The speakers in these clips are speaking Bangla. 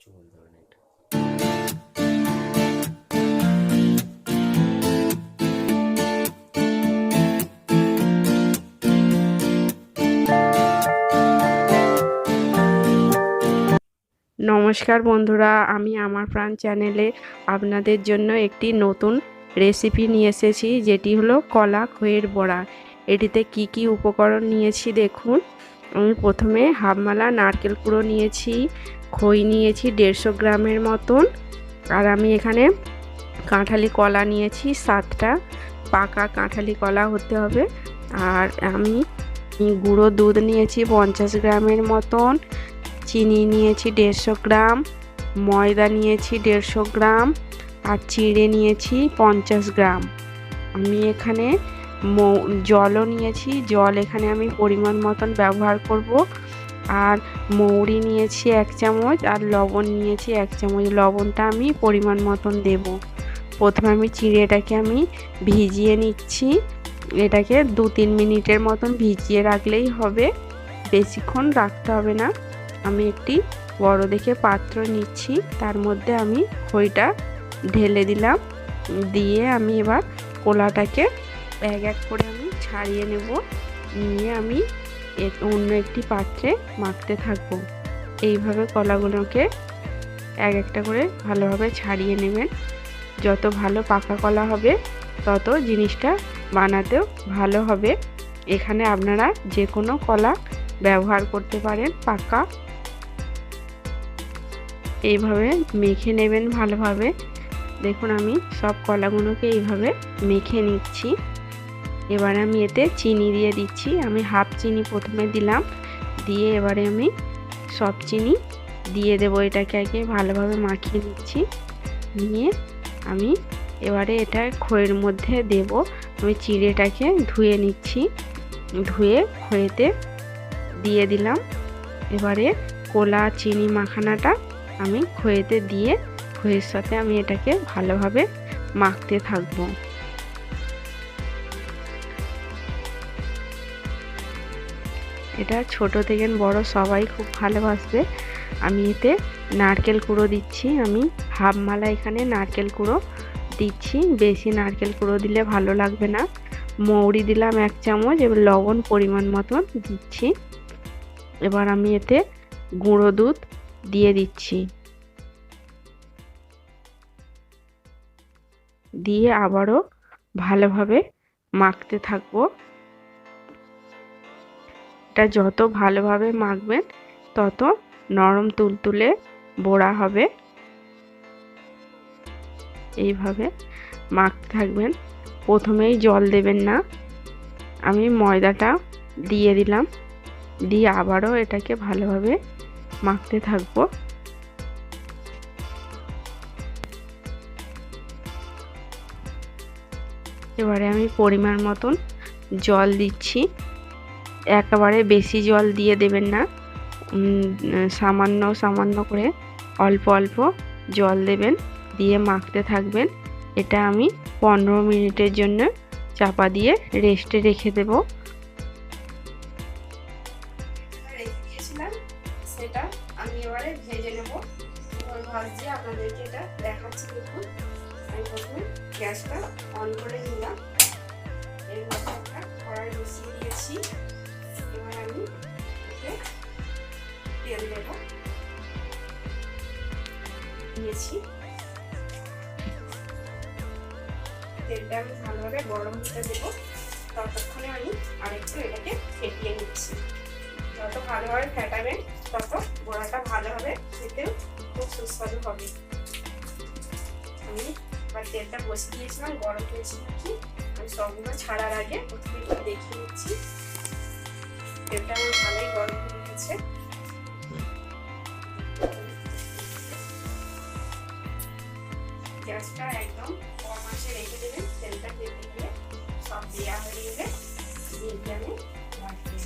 কিচ্ছু বলতে হবে না এটা। নমস্কার বন্ধুরা, আমি আমার প্রাণ চ্যানেলে আপনাদের জন্য একটি নতুন রেসিপি নিয়ে এসেছি, যেটি হলো কলা খইয়ের বড়া। এটিতে কি কি উপকরণ নিয়েছি দেখুন। আমি প্রথমে হাফমালা নারকেল কুড়ো নিয়েছি, খই নিয়েছি 150 গ্রামের মতন, আর আমি এখানে কাঁঠালি কলা নিয়েছি 7টা, পাকা কাঁঠালি কলা হতে হবে। আর আমি গুঁড়ো দুধ নিয়েছি 50 গ্রামের মতন, চিনি নিয়েছি 150 গ্রাম, ময়দা নিয়েছি 150 গ্রাম, আর চিড়ে নিয়েছি 50 গ্রাম। আমি এখানে জলও নিয়েছি, জল এখানে আমি পরিমাণ মতন ব্যবহার করব। আর মৌরি নিয়েছি 1 চামচ, আর লবণ নিয়েছি 1 চামচ। লবণটা আমি পরিমাণ মতন দেব। প্রথমে আমি চিড়েটাকে আমি ভিজিয়ে নিচ্ছি। এটাকে 2-3 মিনিটের মতন ভিজিয়ে রাখলেই হবে, বেশিক্ষণ রাখতে হবে না। আমি একটি বড় দেখে পাত্র নিচ্ছি, তার মধ্যে আমি খইটা ঢেলে দিলাম। দিয়ে আমি এবার কলাটাকে এক এক করে আমি ছাড়িয়ে নেব। নিয়ে আমি অন্য একটি পাত্রে মাখতে থাকবো। এইভাবে কলাগুলোকে এক একটা করে ভালোভাবে ছাড়িয়ে নেবেন। যত ভালো পাকা কলা হবে তত জিনিসটা বানাতেও ভালো হবে। এখানে আপনারা যে কোনো কলা ব্যবহার করতে পারেন পাকা। এইভাবে মেখে নেবেন ভালোভাবে। দেখুন আমি সব কলাগুলোকে এইভাবে মেখে নিচ্ছি। এবারে আমি এতে চিনি দিয়ে দিচ্ছি। আমি হাফ চিনি প্রথমে দিলাম, দিয়ে এবারে আমি সব চিনি দিয়ে দেবো। এটাকে আগে ভালোভাবে মাখিয়ে নিচ্ছি। নিয়ে আমি এবারে এটা খইয়ের মধ্যে দেব। আমি চিড়েটাকে ধুয়ে নিচ্ছি, ধুয়ে খইতে দিয়ে দিলাম। এবারে কলা চিনি মাখানাটা আমি খইতে দিয়ে খইয়ের সাথে আমি এটাকে ভালোভাবে মাখতে থাকবো। এটা ছোট থেকে বড় সবাই খুব ভালোবাসবে। আমি এতে নারকেল কুড়ো দিচ্ছি। আমি হাফ মালা এখানে নারকেল কুড়ো দিচ্ছি, বেশি নারকেল কুড়ো দিলে ভালো লাগবে না। মৌরি দিলাম 1 চামচ, এবার লবণ পরিমাণ মতন দিচ্ছি। এবার আমি এতে গুঁড়ো দুধ দিয়ে দিচ্ছি, দিয়ে আবারও ভালোভাবে মাখতে থাকবো। এটা যত ভালোভাবে মাখবেন তত নরম তুলতুলে বড়া হবে। এইভাবে মাখতে থাকবেন, প্রথমেই জল দেবেন না। আমি ময়দাটা দিয়ে দিলাম, দিয়ে আবারও এটাকে ভালোভাবে মাখতে থাকবো। এবারে আমি পরিমাণ মতন জল দিচ্ছি। একেবারে বেশি জল দিয়ে দেবেন না, সামান্য সামান্য করে অল্প অল্প জল দেবেন, দিয়ে মাখতে থাকবেন। এটা আমি 15 মিনিটের জন্য চাপা দিয়ে রেস্টে রেখে দেব। সেটা আমি এবারে ভেজে নেব। ভাজছি আপনাদেরকে এটা দেখাচ্ছি। দেখুন আমি প্রথমে গ্যাসটা অন করে নিলাম, এর মধ্যে একটা কড়াই বসিয়ে দিয়েছি। এবার আমি এতে তেল দেব দিয়েছি। তেলটা আমি ভালোভাবে গরম হতে দেবো, ততক্ষণে আমি আরেকটু এটাকে ফেটিয়ে নিচ্ছি। যত ভালোভাবে ফেটাবেন তত বড়াটা ভালো হবে, খেতেও খুব সুস্বাদু হবে। আমি এবার তেলটা বসিয়ে দিয়েছিলাম, গরম হয়েছে নাকি। আমি সবগুলো ছাড়ার আগে প্রথমে একটু দেখিয়ে নিচ্ছি। তেলটা আমার ভালোই গরম হয়ে গেছে। গ্যাসটা একদম কম আঁচে রেখে দেবেন। তেলটা তেলে গিয়ে সব দেওয়া হয়ে গেলে দিয়ে আমি রাখবো।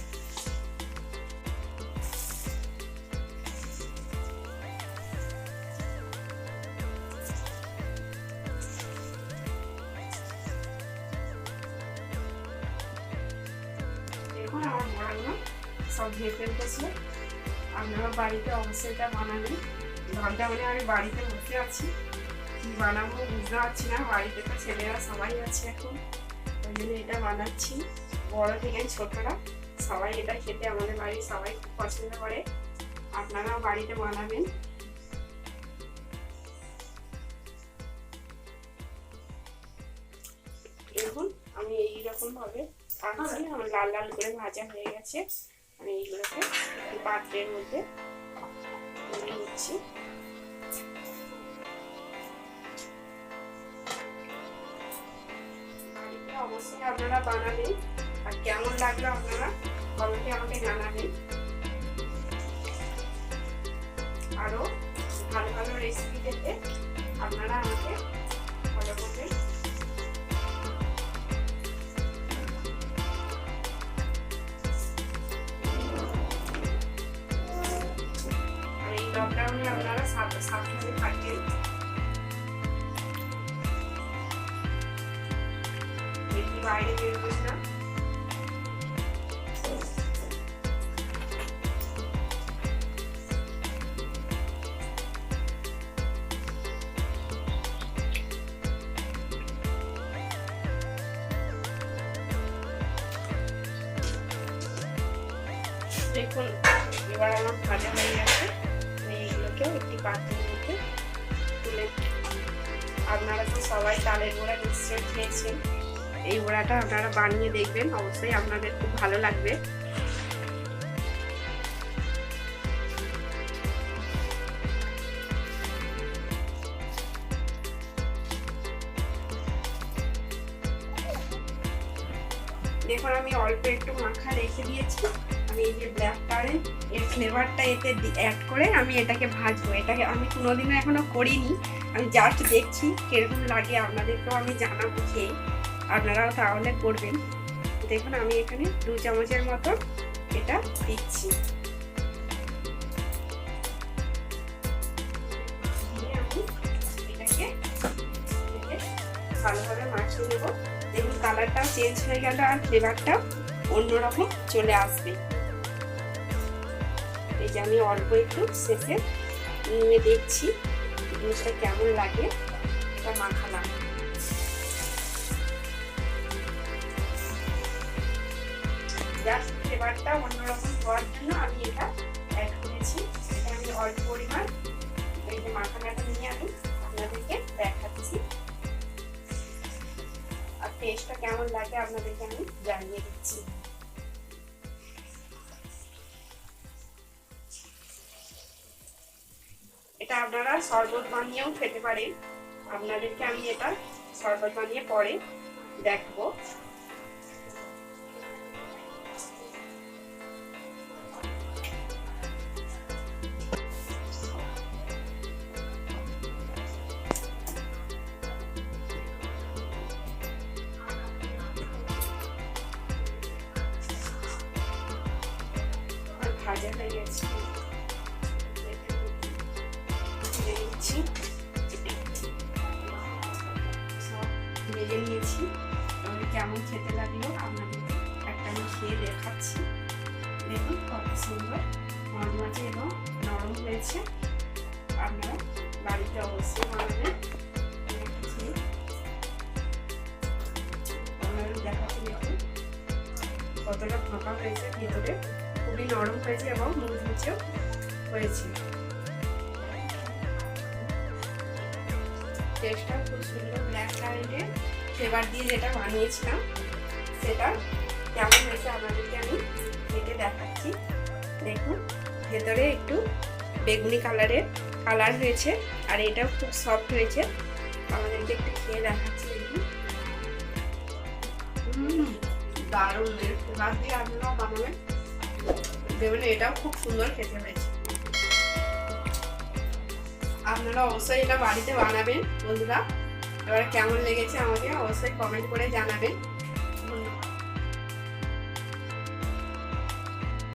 দেখুন আমার বড়াগুলো সব ভেজে উঠেছে। আপনারা বাড়িতে অবশ্যই এটা বানাবেন, ভালো ঘন্টা মানে আমি বাড়িতে বসে আছি, কি বানাবো বুঝতে পারছি না। বাড়িতে তো ছেলেরা সবাই আছে এখন, ওই জন্য এটা বানাচ্ছি। বড় থেকে ছোটরা সবাই এটা খেতে, আমাদের বাড়ির সবাই খুব পছন্দ করে। আপনারাও বাড়িতে বানাবেন। দেখুন আমি এইরকম ভাবে ভাজছি, আমার লাল লাল করে ভাজা হয়ে গেছে। আমি এইগুলোকে পাত্রের মধ্যে নিয়ে নিচ্ছি। অবশ্যই আপনারা বানাবেন, আর কেমন লাগলো আপনারা কমেন্টে আমাকে জানাবেন। আরো ভালো ভালো রেসিপি পেতে আপনারা আমাকে ফলো করবেন। আর এই লকডাউনে আপনারা সাবধানে থাকবেন, বেশি বাইরে বেরোবেন না। দেখুন এবার আমার ভাজা হয়ে গেছে। এইগুলোকেও একটি পাত্রের মধ্যে তুলে। আপনারা তো সবাই তালের বড়া নিশ্চয়ই খেয়েছেন, এই বড়াটা আপনারা বানিয়ে দেখবেন, অবশ্যই আপনাদের খুব ভালো লাগবে। দেখুন আমি অল্প একটু মাখা রেখে দিয়েছি। আমি এই যে ব্যাটারে এর ফ্লেভারটা এতে অ্যাড করে আমি এটাকে ভাজবো। এটাকে আমি কোনোদিনও এখনো করিনি, আমি জাস্ট দেখছি কিরকম লাগে, আপনাদেরকেও আমি জানাবো খেয়ে, আপনারাও তাহলে করবেন। দেখুন আমি এখানে 2 চামচের মতো এটা দিচ্ছি। দিয়ে আমি এটাকে ভালোভাবে মাখিয়ে নেবো। দেখুন কালারটাও চেঞ্জ হয়ে গেল, আর ফ্লেভারটাও অন্যরকম চলে আসবে। এই যে আমি অল্প একটু শেষে নিয়ে দেখছি জিনিসটা কেমন লাগে, এটা মাখালাম। জাস্ট ফ্লেভারটা অন্যরকম হওয়ার জন্য আমি এটা অ্যাড করেছি। এটা আমি অল্প পরিমাণ এই যে মাখানাটা নিয়ে আমি আপনাদেরকে দেখাচ্ছি, আর টেস্টটা কেমন লাগে আপনাদেরকে আমি জানিয়ে দিচ্ছি। এটা আপনারা শরবত বানিয়েও খেতে পারেন। আপনাদেরকে আমি এটা শরবত বানিয়ে পরে দেখবো। ভাজা হয়ে গেছে, ভেজে নিয়েছি। তাহলে কেমন খেতে লাগলো আপনাদেরকে একটা আমি খেয়ে দেখাচ্ছি। দেখুন কত সুন্দর মচমচে এবং নরম হয়েছে। আপনারা বাড়িতে অবশ্যই বানাবেন। আপনারা দেখাচ্ছি, দেখুন কতটা ফাঁকা হয়েছে, ভিতরে খুবই নরম হয়েছে এবং মুচমুচেও হয়েছে। টেস্টটা খুব সুন্দর। ব্ল্যাক কারেন্টের ফ্লেভার দিয়ে যেটা বানিয়েছিলাম সেটা কেমন হয়েছে আপনাদেরকে আমি কেটে দেখাচ্ছি। দেখুন ভেতরে একটু বেগুনি কালারের কালার হয়েছে, আর এটাও খুব সফট হয়েছে। আমাদেরকে একটু খেয়ে দেখাচ্ছি। দেখুন দারুণ, ফ্লেভার দিয়ে আপনারাও বানাবেন, দেখবেন এটাও খুব সুন্দর খেতে হয়েছে। আপনারা অবশ্যই এটা বাড়িতে বানাবেন বন্ধুরা। এবার কেমন লেগেছে আমাকে অবশ্যই কমেন্ট করে জানাবেন।